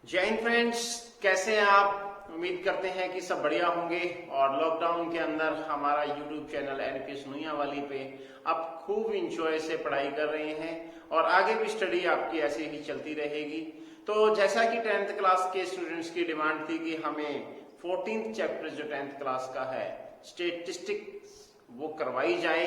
जय हिंद फ्रेंड्स, कैसे हैं आप। उम्मीद करते हैं कि सब बढ़िया होंगे। और लॉकडाउन के अंदर हमारा यूट्यूब चैनल एनपीएस नोइयावाली पे आप खूब इंजॉय से पढ़ाई कर रहे हैं और आगे भी स्टडी आपकी ऐसे ही चलती रहेगी। तो जैसा कि 10th क्लास के स्टूडेंट्स की डिमांड थी कि हमें 14th चैप्टर जो 10th क्लास का है स्टेटिस्टिक्स वो करवाई जाए,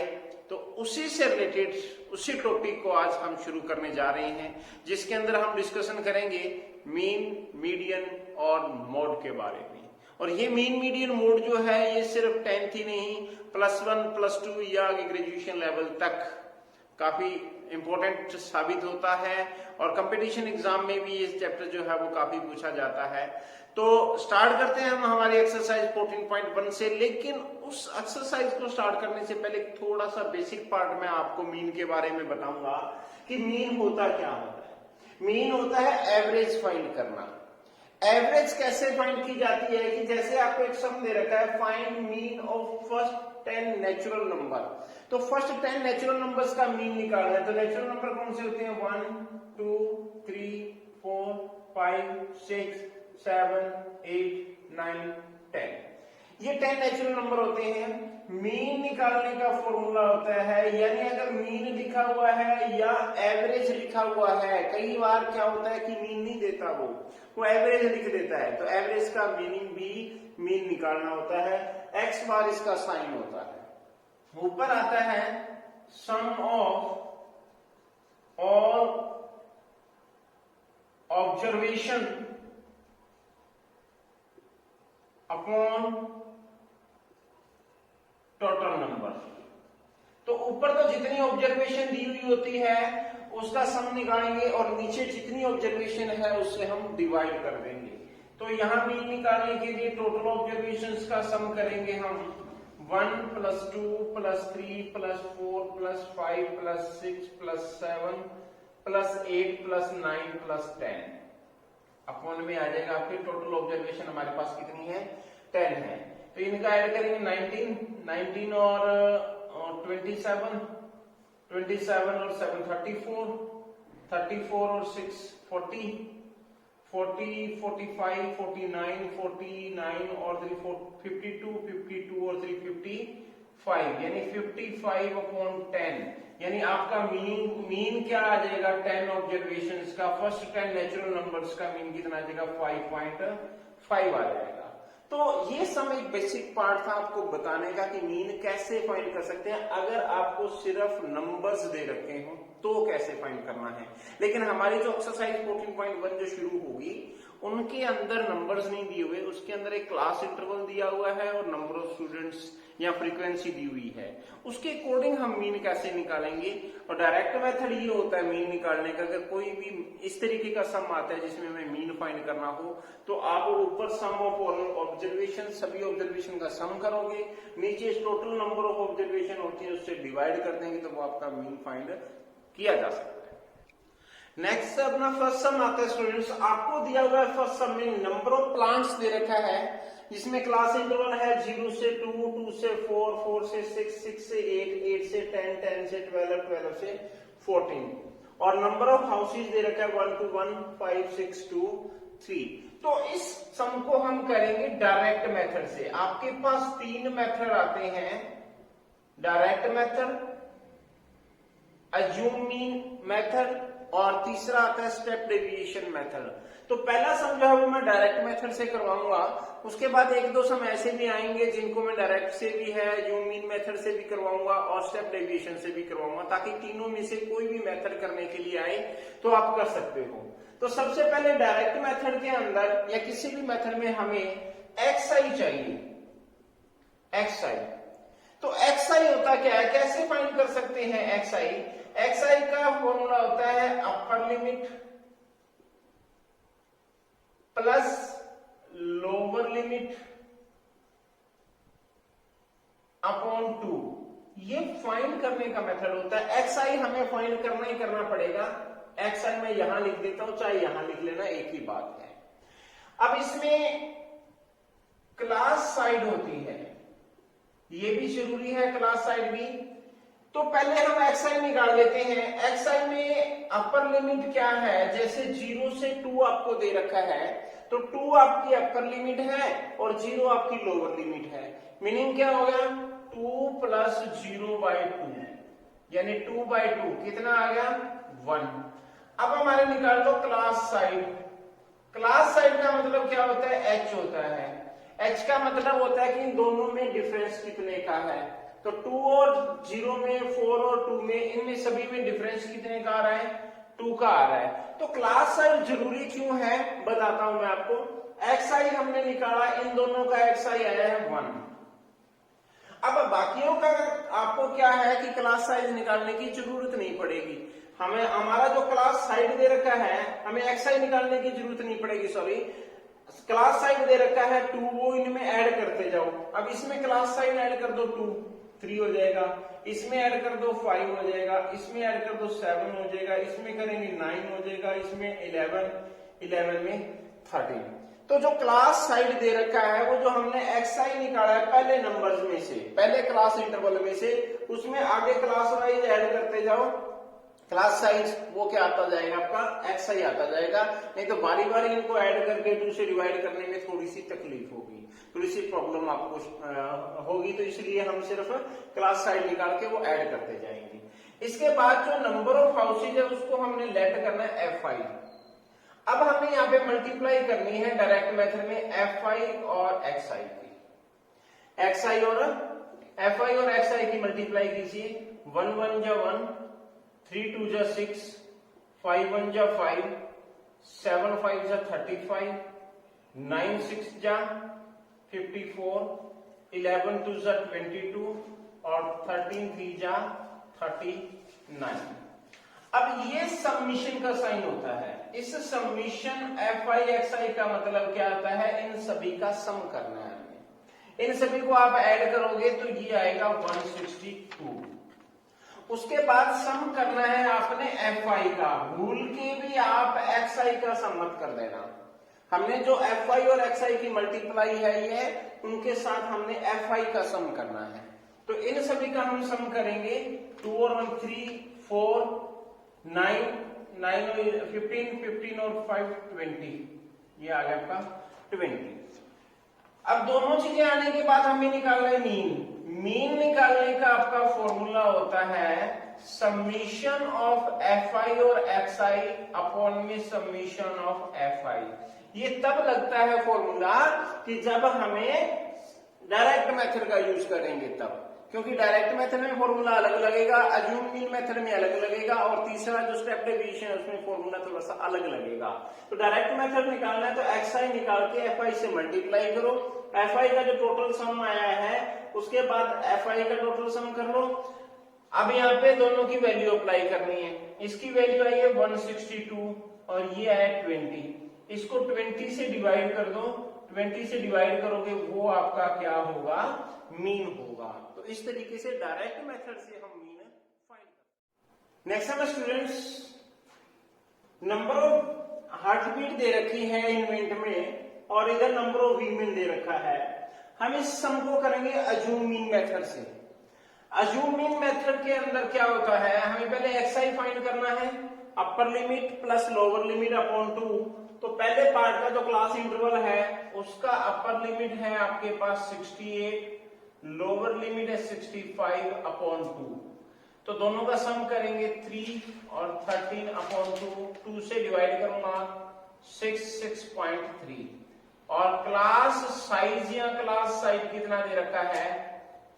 तो उसी से रिलेटेड उसी टॉपिक को आज हम शुरू करने जा रहे हैं, जिसके अंदर हम डिस्कशन करेंगे मीन, मीडियन और मोड के बारे में। और ये मीन, मीडियन, मोड जो है ये सिर्फ 10th ही नहीं, +1 +2 या ग्रेजुएशन लेवल तक काफी इंपॉर्टेंट साबित होता है और कंपटीशन एग्जाम में भी ये चैप्टर जो है वो काफी पूछा जाता है। तो स्टार्ट करते हैं हम हमारी एक्सरसाइज 14.1 से। लेकिन उस एक्सरसाइज को स्टार्ट करने से पहले थोड़ा सा बेसिक पार्ट में आपको मीन के बारे में बताऊंगा कि मीन होता क्या होता है। मीन होता है एवरेज फाइंड करना। एवरेज कैसे फाइंड की जाती है कि जैसे आपको एक सम दे रखा है, find mean of first 10 natural number. तो फर्स्ट 10 नेचुरल नंबर्स का मीन निकालना है। तो नेचुरल नंबर कौन से होते हैं? 1 2 3 4 5 6 7 8 9 10। ये 10 नेचुरल नंबर होते हैं। मीन निकालने का फॉर्मूला होता है, यानी अगर मीन लिखा हुआ है या एवरेज लिखा हुआ है, कई बार क्या होता है कि मीन नहीं देता, वो एवरेज लिख देता है, तो एवरेज का मीनिंग भी मीन निकालना होता है। एक्स बार इसका साइन होता है। ऊपर आता है sum of all observation upon total number. तो ऊपर तो जितनी ऑब्जर्वेशन दी हुई होती है उसका सम निकालेंगे और नीचे जितनी ऑब्जर्वेशन है उससे हम डिवाइड कर देंगे। तो यहां मीन निकालने के लिए टोटल ऑब्जर्वेशंस का सम करेंगे हम। 1 + 2 + 3 + 4 + 5 + 6 + 7 + 8 + 9 + 10 अपॉन में आ जाएगा। आपकी टोटल ऑब्जर्वेशन हमारे पास कितनी है? 10 है। तो इनका ऐड करेंगे 19 और 27 और 7 34 और 6 40 45 49 और 3 52 और 3 55, यानी 55/10। यानी आपका मीन क्या आ जाएगा? 10 ऑब्जर्वेशन का फर्स्ट 10 नेचुरल नंबर्स का मीन कितना आ जाएगा? 5.5 आ जाएगा। तो ये सब एक बेसिक पार्ट था आपको बताने का कि मीन कैसे फाइंड कर सकते हैं। अगर आपको सिर्फ नंबर्स दे रखे हो तो कैसे फाइंड करना है। लेकिन हमारी जो एक्सरसाइज 14.1 जो शुरू होगी उनके अंदर नंबर्स नहीं दिए हुए, उसके अंदर एक क्लास इंटरवल दिया हुआ है और नंबर ऑफ स्टूडेंट्स या फ्रीक्वेंसी दी हुई है। उसके अकॉर्डिंग हम मीन कैसे निकालेंगे। और डायरेक्ट मेथड ये होता है मीन निकालने का। अगर कोई भी इस तरीके का सम आता है जिसमें हमें मीन फाइंड करना हो, तो आप ऊपर सम ऑफ ऑब्जर्वेशन, सभी ऑब्जर्वेशन का सम करोगे, नीचे टोटल नंबर ऑफ ऑब्जर्वेशन होती है उससे डिवाइड कर देंगे, तो वो आपका मीन फाइंड किया जा सकता है। नेक्स्ट अपना फर्स्ट सम आता है स्टूडेंट्स। आपको दिया हुआ है फर्स्ट सम में नंबर ऑफ प्लांट्स दे रखा है, जिसमें क्लास इंटरवल है 0 से 2, 2 से 4, 4 से 6, 6 से 8, 8 से 10, 10 से 12, 12 से 14। और नंबर ऑफ हाउसेज दे रखा है 1 to 1, 5, 6 to 3। तो इस सम को हम करेंगे डायरेक्ट मेथड से। आपके पास 3 मेथड आते हैं, direct method, assume mean method और तीसरा आता है स्टेप डेविएशन मेथड। तो पहला सम जो है वो मैं डायरेक्ट मेथड से करवाऊंगा। उसके बाद 1-2 सम ऐसे भी आएंगे जिनको मैं डायरेक्ट से भी है, अज्यूम मीन मेथड से भी करवाऊंगा और स्टेप डेविएशन से भी करवाऊंगा, ताकि तीनों में से कोई भी मेथड करने के लिए आए तो आप कर सकते हो। तो सबसे पहले डायरेक्ट मेथड के अंदर या किसी भी मेथड में हमें एक्स चाहिए, एक्स। तो xi होता क्या है, कैसे फाइंड कर सकते हैं xi का फॉर्मूला होता है upper limit plus lower limit upon 2। ये फाइंड करने का मेथड होता है। xi हमें फाइंड करना ही करना पड़ेगा। xi मैं यहां लिख देता हूं, चाहे यहां लिख लेना, एक ही बात है। अब इसमें क्लास साइड होती है, ये भी जरूरी है, क्लास साइड भी। तो पहले हम xi निकाल लेते हैं। xi में अपर लिमिट क्या है, जैसे 0 से 2 आपको दे रखा है, तो 2 आपकी अपर लिमिट है और 0 आपकी लोअर लिमिट है। मीनिंग क्या हो गया, 2 प्लस 0/2 यानी 2/2 कितना आ गया 1। अब हमारे निकाल दो क्लास साइड। क्लास साइड का मतलब क्या होता है, h होता है। h का मतलब होता है कि इन दोनों में डिफरेंस कितने का है। तो 2 और 0 में, 4 और 2 में, इनमें सभी में डिफरेंस कितने का आ रहा है, 2 का आ रहा है। तो क्लास साइड जरूरी क्यों है बताता हूं मैं आपको। xi हमने निकाला, इन दोनों का xi आया है 1। अब बाकियों का आपको क्या है कि क्लास साइज निकालने की जरूरत नहीं पड़ेगी। हमें हमारा जो क्लास साइड दे रखा है, हमें xi निकालने की जरूरत नहीं पड़ेगी, सॉरी क्लास साइड दे रखा है 2, वो इनमें ऐड करते जाओ। अब इसमें क्लास साइड ऐड कर दो 2, 3 हो जाएगा, इसमें ऐड कर दो 5 हो जाएगा, इसमें ऐड कर दो 7 हो जाएगा, इसमें करेंगे 9 हो जाएगा, इसमें 11 में 13। तो जो क्लास साइड दे रखा है वो जो हमने xi निकाला है पहले नंबर्स में से, पहले क्लास इंटरवल में से, उसमें आगे क्लास वाइज ऐड करते जाओ। क्लास साइज वो क्या आता जाएगा आपका xi आता जाएगा। नहीं तो बारी बारी इनको ऐड करके 2 से डिवाइड करने में थोड़ी सी तकलीफ होगी, थोड़ी सी प्रॉब्लम आपको होगी, तो इसलिए हम सिर्फ क्लास साइड निकाल के वो ऐड करते जाएंगे। इसके बाद जो नंबर ऑफ हाउसेज है उसको हमने लेट करना है fi। अब हमें यहाँ पे मल्टीप्लाई करनी है डायरेक्ट मेथड में fi और xi की। xi और xi की मल्टीप्लाई कीजिए। 1 1 जा 1, 3 2 जा 6, 5 1 जा 5, 7 5 जा 35, 9 6 जा 54, 11 2 जा 22 और 13 3 जा 39। अब ये सबमिशन का साइन होता है। इस सबमिशन fi xi का मतलब क्या आता है, इन सभी का सम करना है हमें। इन सभी को आप ऐड करोगे तो ये आएगा 162। उसके बाद सम करना है आपने fi का। भूल के भी आप xi का सम मत कर देना। हमने जो fi और xi की मल्टीप्लाई है ये, उनके साथ हमने fi का सम करना है। तो इन सभी का हम सम करेंगे। 2 और 1 3, 4 9 9 और 15 15 और 5 20, ये आ गया आपका 20। अब दोनों चीजें आने के बाद हमें निकालना है मीन। मीन निकालने का आपका फॉर्मूला होता है समीशन ऑफ fi और xi अपॉन में समीशन ऑफ fi। ये तब लगता है फॉर्मूला कि जब हमें डायरेक्ट मेथड का यूज करेंगे तब, क्योंकि डायरेक्ट मेथड में फॉर्मूला अलग लगेगा, अज्यूम मीन मेथड में अलग लगेगा, और तीसरा जो स्टेप डेविएशन है उसमें फॉर्मूला थोड़ा सा अलग लगेगा। तो डायरेक्ट मेथड निकालना है तो xi निकाल के fi से मल्टीप्लाई करो। fi का जो टोटल सम आया है उसके बाद fi का टोटल सम कर लो। अब यहाँ पे दोनों की वैल्यू अप्लाई करनी है। इसकी वैल्यू आई है 162 और ये आया 20। इसको 20 से डिवाइड कर दो। 20 से डिवाइड करोगे वो आपका क्या होगा, मीन होगा। तो इस तरीके से डायरेक्ट मेथड से हम मीन फाइंड करते हैं। नेक्स्ट है students, number of heart beat दे रखी है इन्वेंट में और इधर नंबर ऑफ वीमेन दे रखा है। हम इस सम को करेंगे अज्यूम मीन मेथड से। अज्यूम मीन मेथड के अंदर क्या होता है, हमें पहले xi फाइंड करना है, upper limit plus lower limit upon 2। तो पहले पार्ट का जो क्लास इंटरवल है उसका अपर लिमिट है आपके पास 68, लोअर लिमिट है 65 अपॉन 2। तो दोनों का सम करेंगे 3 और 13 अपॉन 2। 2 से डिवाइड करूंगा 6.3। और क्लास साइज या क्लास साइज कितना दे रखा है,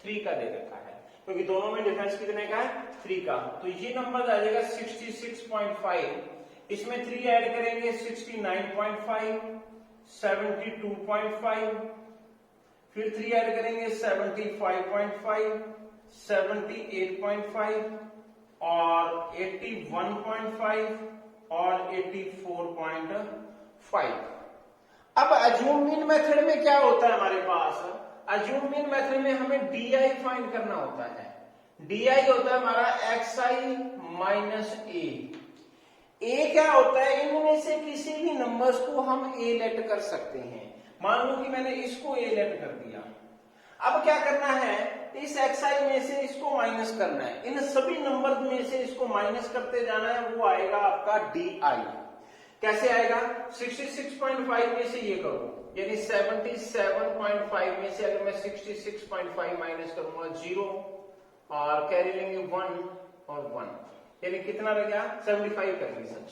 3 का दे रखा है, क्योंकि दोनों में डिफरेंस कितने का है, 3 का। तो ये नंबर आ जाएगा 66.5। इसमें 3 ऐड करेंगे 69.5, 72.5, फिर 3 ऐड करेंगे 75.5, 78.5 और 81.5 और 84.5। अब अज्यूम मीन मेथड में क्या होता है हमारे पास, अज्यूम मीन मेथड में हमें DI फाइंड करना होता है। DI होता है हमारा xi माइनस a। a क्या होता है, इनमें से किसी भी नंबर्स को हम a लेट कर सकते हैं। मान लो कि मैंने इसको a लेट कर दिया। अब क्या करना है, इस xi में से इसको माइनस करना है, इन सभी नंबर में से इसको माइनस करते जाना है, वो आएगा आपका di। कैसे आएगा? 66.5 में से ये करो, यानी 77.5 में से अगर मैं 66.5 माइनस करूंगा 0 और कैरी लेंगे 1 और 1, यानी कितना रह गया? 75 करेंगे, सच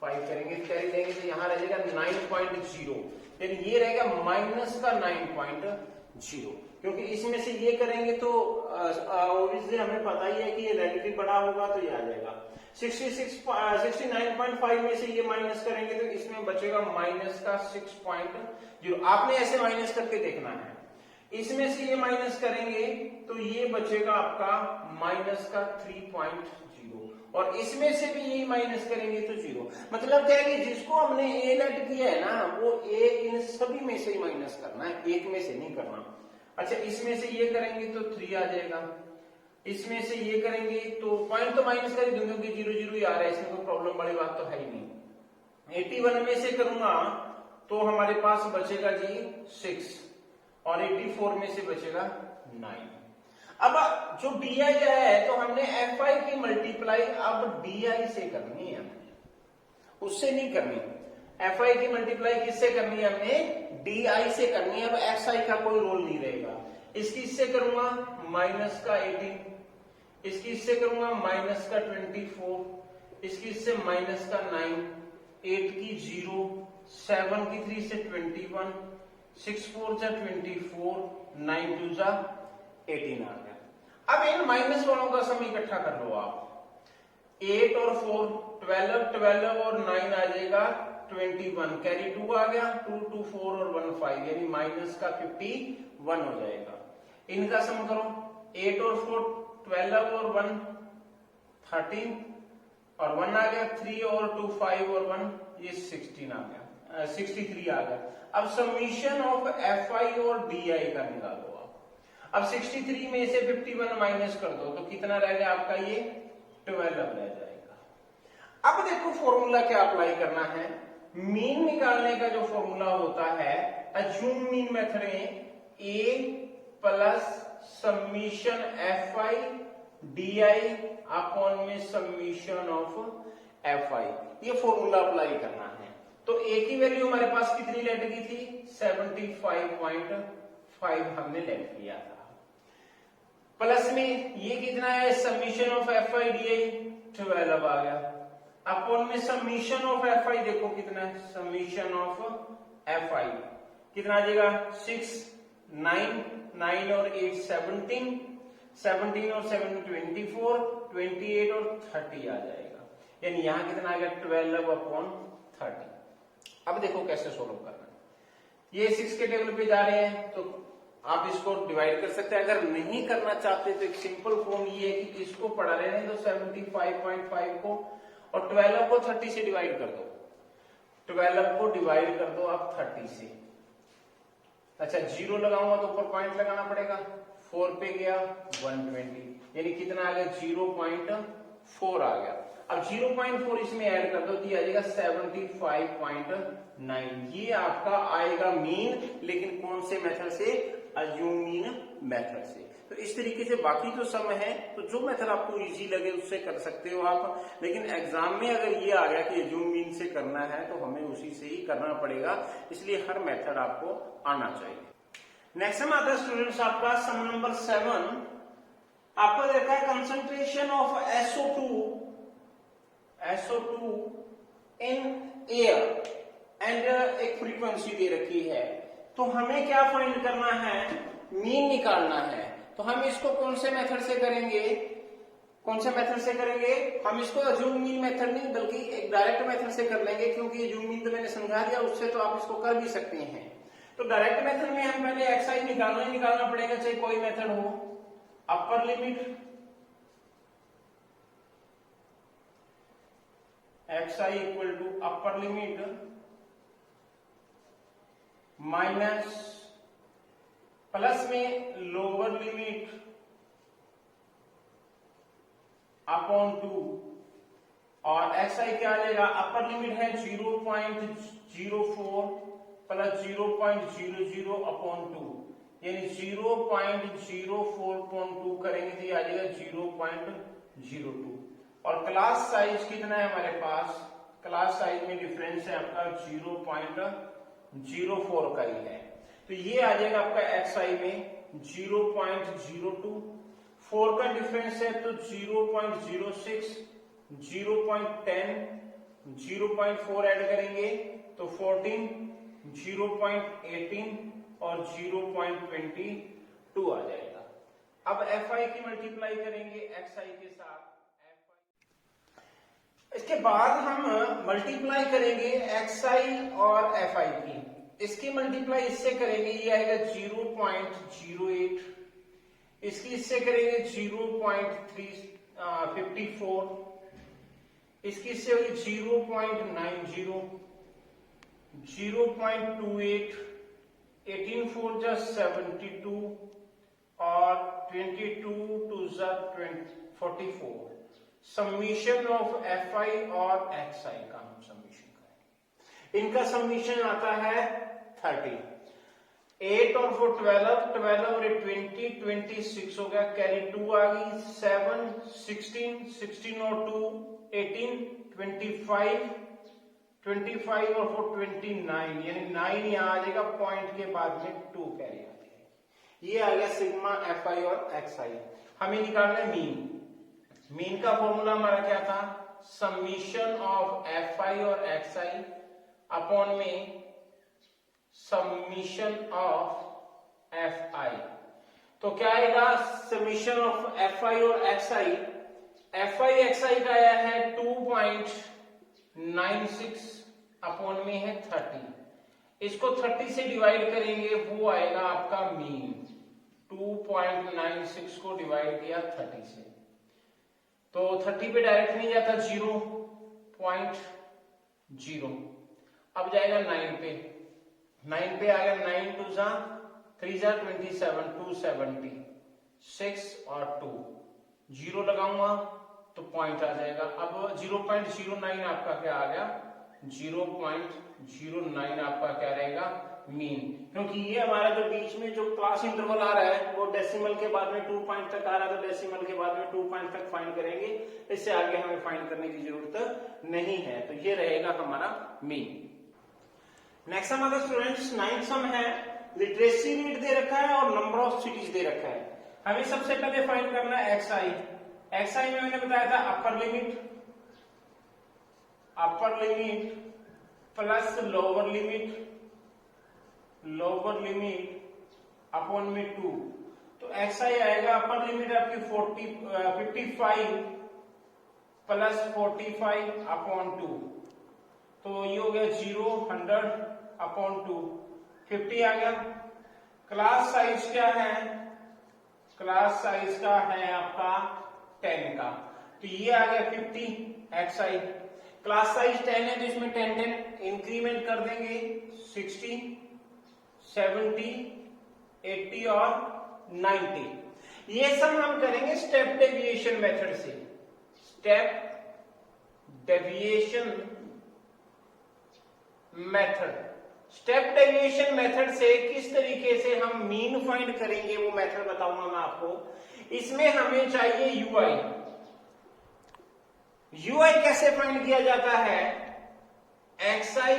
5 करेंगे, कैरी लेंगे तो यहां रह जाएगा 9.0, यानी ये रहेगा माइनस का 9.0, क्योंकि इसमें से ये करेंगे तो ऑब्वियसली हमें पता ही है कि ये नेगेटिव बड़ा होगा तो ये आ जाएगा। 69.5 में से ये माइनस करेंगे तो इसमें बचेगा माइनस का 6.0। आपने ऐसे माइनस करके देखना है, इसमें से ये माइनस करेंगे तो ये बचेगा आपका माइनस का 3.0, और इसमें से भी ये माइनस करेंगे तो 0। मतलब क्या है कि जिसको हमने ए नेट किया है ना, वो ए इन सभी में से ही माइनस करना है, एक में से नहीं करना। अच्छा, इसमें से ये करेंगे तो 3 आ जाएगा, इसमें से ये करेंगे तो पॉइंट तो माइनस कर ही दूंगा क्योंकि 0 0 ही आ रहा है, इसमें कोई प्रॉब्लम बड़ी बात तो है ही नहीं। 81 में से करूंगा तो हमारे पास बचेगा जी 6, और 84 में से बचेगा 9। अब जो डी आई है तो हमने एफ आई की मल्टीप्लाई अब डी आई से करनी है, उससे नहीं करनी। एफ आई की मल्टीप्लाई किससे करनी है? हमने डी आई से करनी है। अब एस आई का कोई रोल नहीं रहेगा। इसकी इससे करूंगा माइनस का 18, इसकी इससे करूंगा माइनस का 24, इसकी इससे माइनस का 9, 8 की 0, 7 की 3 से 21, 6 4 जा 24, 9 2 जा 18 आ गया। अब इन माइनस वालों का सम इकट्ठा कर लो आप। 8 और 4 12, 12 और 9 आ जाएगा 21, कैरी 2 आ गया, 2 2 4 और 1 5, यानी माइनस का 51 हो जाएगा। इनका सम करो, 8 और 4 12 और 1 13, और 1 आ गया, 3 और 2 5 और 1 ये 16 आ गया, 63 आ गया। अब समीशन ऑफ एफ आई और डी आई का निकालो आप। अब 63 में से 51 माइनस कर दो तो कितना रह गया आपका? ये 12 रह जाएगा। अब देखो फॉर्मूला क्या अप्लाई करना है। मीन निकालने का जो फॉर्मूला होता है अज्यूम मीन मेथड में A plus summation F I D I upon में समीशन ऑफ एफ आई, ये फॉर्मूला अप्लाई करना है। तो ए की वैल्यू हमारे पास कितनी लेट की थी? 75.5 हमने लेट किया था। प्लस में ये कितना है? Summation of F I D आई 12 आ गया, अपॉन में समीशन ऑफ एफ आई देखो कितना है, समीशन ऑफ एफ आई कितना आ जाएगा? 6 9 9 और 8 17, 17 और 7 24, 28 और 30 आ जाएगा, यानी यहां कितना आ गया? 12 अपॉन 30। अब देखो कैसे सोल्व करना है। ये 6 के टेबल पे जा रहे हैं तो आप इसको डिवाइड कर सकते हैं। अगर नहीं करना चाहते तो एक सिंपल फॉर्म ये है कि इसको पढ़ा रहे हैं तो 75.5 को और 12 को 30 से डिवाइड कर दो। 12 को डिवाइड कर दो आप 30 से। अच्छा, 0 लगाऊंगा तो ऊपर पॉइंट लगाना पड़ेगा, 4 पे गया 120, यानी कितना आ गया? 0.4 आ गया। अब 0.4 इसमें ऐड कर दो तो ये आ जाएगा 75.9। ये आपका आएगा मीन, लेकिन कौन से मेथड से? अज्यूम मीन मेथड से। तो इस तरीके से बाकी जो सम है तो जो मेथड आपको इजी लगे उससे कर सकते हो आप, लेकिन एग्जाम में अगर ये आ गया कि अज्यूम मीन से करना है तो हमें उसी से ही करना पड़ेगा, इसलिए हर मेथड आपको आना चाहिए। नेक्स्ट सम आता है स्टूडेंट्स आपका सम नंबर 7। आपको देखा है concentration of SO2 in air and एक फ्रीक्वेंसी दे रखी है, तो हमें क्या फाइंड करना है? मीन निकालना है। तो हम इसको कौन से मेथड से करेंगे? कौन से मेथड से करेंगे? हम इसको अज्यूम मीन मेथड नहीं बल्कि एक डायरेक्ट मेथड से कर लेंगे, क्योंकि अज्यूम मीन तो मैंने समझा दिया, उससे तो आप इसको कर भी सकते हैं। तो डायरेक्ट मेथड में हम पहले एक्स निकालना पड़ेगा, चाहे कोई मेथड हो। Upper limit xi equal to upper limit minus plus में लोअर लिमिट अपॉन 2, और xi क्या आ जाएगा? अपर लिमिट है 0.04 प्लस 0.00 अपॉन 2, यानी 0.042 करेंगे तो ये आ जाएगा 0.02। और क्लास साइज कितना है हमारे पास, क्लास साइज में डिफरेंस है आपका 0.04 का ही है, तो ये आ जाएगा आपका XI में 0.02। 4 का डिफरेंस है तो 0.06, 0.10, 0.4 ऐड करेंगे तो 14, 0.18 और 0.22 आ जाएगा। अब FI की मल्टीप्लाई करेंगे XI के साथ। इसके बाद हम मल्टीप्लाई करेंगे XI और FI की। इसकी मल्टीप्लाई इससे करेंगे, ये आएगा 0.08, इसकी इससे करेंगे 0.354, इसकी इससे होगी 0.90, 0.28, 18 4 जा 72 और 22 2 जा 44। समीशन ऑफ FI और XI का हम समीशन करेंगे। इनका समीशन आता है 30। 8 और 4 12, 12 और 20, 26 हो गया, कैरी 2 आ गई, 7 16, 16 और 2 18, 25, 25 और 4 29, यानी 9 यहाँ आ जाएगा, पॉइंट के बाद में 2 कैरी आती है। ये आ गया सिग्मा FI और XI। हमें निकालना है मीन। मीन का फॉर्मूला हमारा क्या था, समीशन ऑफ FI और XI अपॉन में समीशन ऑफ FI। तो क्या आएगा, समीशन ऑफ FI और XI, FI XI का आया है 2.96 अपॉन में है 30। इसको 30 से डिवाइड करेंगे, वो आएगा आपका मीन। 2.96 को डिवाइड किया 30 से, तो 30 पे डायरेक्ट नहीं जाता, 0.0। अब जाएगा 9 पे, 9 पे आ गया, 9 2 जा 3 जा 27, 270, 6 और 2, 0 लगाऊंगा तो पॉइंट आ जाएगा। अब 0.09 आपका क्या आ गया, 0.09 आपका क्या रहेगा, मीन। क्योंकि ये हमारा जो बीच में जो क्लास इंटरवल आ रहा है वो डेसिमल के बाद में 2 पॉइंट तक आ रहा है, तो डेसिमल के बाद में 2 पॉइंट तक फाइंड करेंगे, इससे आगे हमें फाइंड करने की जरूरत नहीं है। तो ये रहेगा हमारा मीन। नेक्स्ट हमारा स्टूडेंट्स 9th सम है, लिटरेसी रेट दे रखा है और नंबर ऑफ सिटीज दे रखा है। हमें सबसे पहले फाइंड करना है XI। XI में मैंने बताया था upper limit plus lower limit upon में 2। तो XI आएगा, अपर लिमिट आपकी 55 प्लस 45 अपॉन 2, तो ये हो गया 0 100 अपॉन 2, 50 आ गया। क्लास साइज क्या है, क्लास साइज का है आपका 10 का, तो ये आ गया 50 XI। क्लास साइज 10 है तो इसमें 10 10 इंक्रीमेंट कर देंगे, 60 70 80 और 90। ये सब हम करेंगे स्टेप डेविएशन मेथड से। स्टेप डेविएशन मेथड से किस तरीके से हम मीन फाइंड करेंगे वो मेथड बताऊंगा मैं आपको। इसमें हमें चाहिए यूआई कैसे फाइंड किया जाता है, XI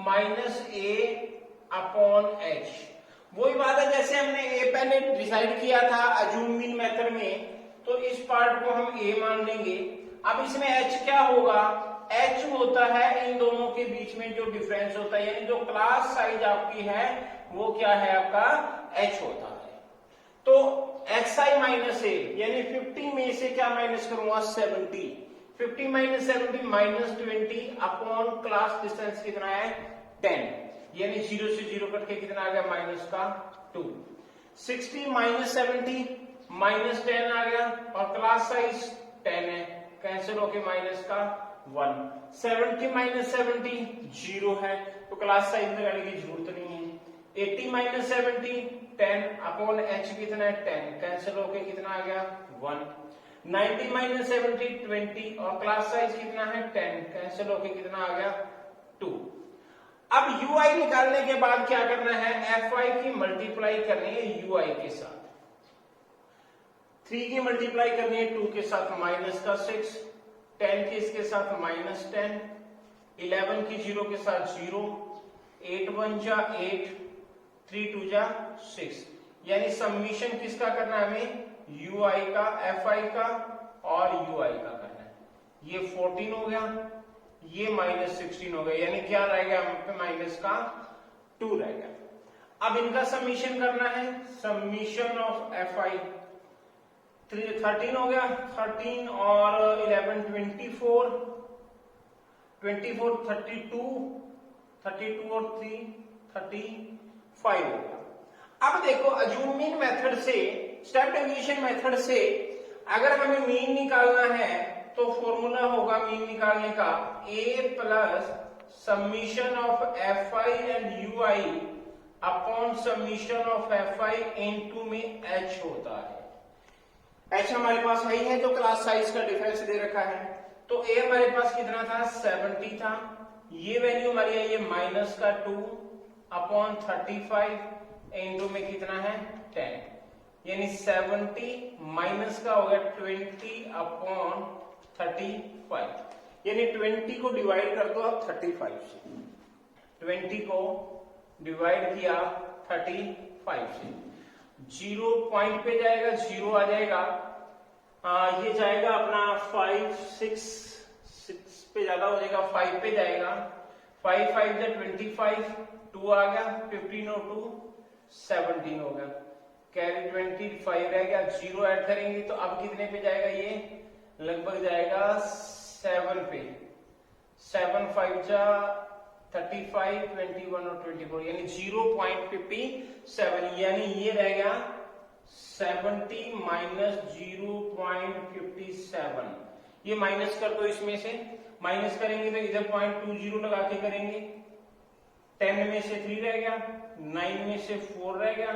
minus A upon H। वही बात है जैसे हमने A पहले डिसाइड किया था अज्यूम मीन मेथड में, तो इस पार्ट को हम A मान लेंगे। अब इसमें H क्या होगा, H होता है इन दोनों के बीच में जो डिफरेंस होता है, यानी जो क्लास साइज आपकी है वो क्या है आपका H होता है। तो XI माइनस A यानी 50 में से क्या माइनस करूंगा, 70। 50 minus 70 minus 20 upon class distance कितना है 10, यानी 0 से 0 कट के कितना आ गया माइनस का 2। 60 माइनस 70 माइनस 10 आ गया और क्लास साइज 10 है, कैंसिल होके माइनस का 1। 70 माइनस 70 0 है, तो क्लास साइज लगाने की जरूरत नहीं है। 80 माइनस 70 10 अपॉन H कितना है 10, कैंसिल होके कितना आ गया 1। 90 माइनस 70 20 और क्लास साइज कितना है 10, कैंसिल होके कितना आ गया 2। अब ui निकालने के बाद क्या करना है, fi की मल्टीप्लाई करनी है ui के साथ, 3 की मल्टीप्लाई करनी है 2 के साथ माइनस का 6, 10 की इसके साथ माइनस 10, 11 की 0 के साथ 0, 8 1 जा 8, 3 2 जा 6, यानी सबमिशन किसका करना है हमें, ui का, fi का और ui का करना है। ये 14 हो गया, ये माइनस 16 हो गया, यानी क्या रहेगा यहाँ पे, माइनस का 2 रहेगा। अब इनका सबमिशन करना है, सबमिशन ऑफ fi 13 हो गया, 13 और 11 24, 24 32, 32 और 3 35 हो गया। अब देखो अज्यूमिंग मेथड से, स्टेप डेविएशन मेथड से अगर हमें मीन निकालना है तो फॉर्मूला होगा मीन निकालने का a plus submission of fi and ui upon submission of fi into में h होता है। h हमारे पास है ही है, जो क्लास साइज का डिफरेंस दे रखा है। तो a हमारे पास कितना था, 70 था, ये वैल्यू हमारी है ये माइनस का 2 अपॉन 35 इनटू में कितना है 10, यानी 70 माइनस का हो गया 20 अपॉन 35, यानी 20 को डिवाइड कर दो आप 35 से, 20 को डिवाइड किया 35 से, 0 पॉइंट पे जाएगा, 0 आ जाएगा, ये जाएगा अपना 5 6 पे ज्यादा हो जाएगा, 5 पे जाएगा, 5 5 जा 25, 2 आ गया, 15 और 2 17 हो गया, कैरी 25 रह गया, 0 ऐड करेंगे तो अब कितने पे जाएगा, ये लगभग जाएगा 7 पे, 7 5 जा 35, 21 और 24, यानी 0.57, यानी ये रह गया 70 माइनस 0.57, ये माइनस कर दो, इसमें से माइनस करेंगे तो इधर 0.20 लगा के करेंगे, 10 में से 3 रह गया, 9 में से 4 रह गया,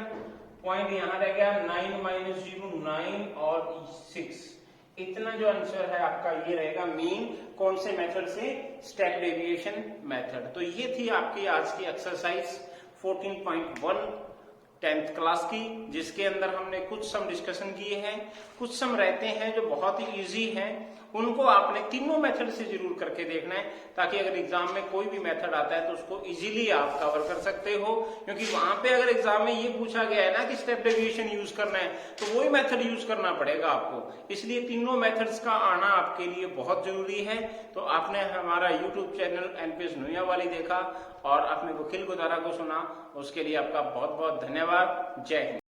पॉइंट यहां रह गया 9 माइनस 0 9 और 6, इतना जो आंसर है आपका ये रहेगा मीन, कौन से मेथड से, स्टेप डेविएशन मेथड। तो ये थी आपकी आज की एक्सरसाइज 14.1 10th क्लास की, जिसके अंदर हमने कुछ सम डिस्कशन किए हैं, कुछ सम रहते हैं जो बहुत ही इजी हैं, उनको आपने तीनों मेथड से जरूर करके देखना है, ताकि अगर एग्जाम में कोई भी मेथड आता है तो उसको इजीली आप कवर कर सकते हो, क्योंकि वहां पे अगर एग्जाम में ये पूछा गया है ना कि स्टेप डेविएशन यूज करना है तो वही मेथड यूज करना पड़ेगा आपको, इसलिए तीनों मेथड्स का आना आपके लिए बहुत जरूरी है। तो आपने हमारा यूट्यूब चैनल एनपीएस नूया वाली देखा और अपने वकील गुजारा को सुना, उसके लिए आपका बहुत बहुत धन्यवाद। जय हिंद।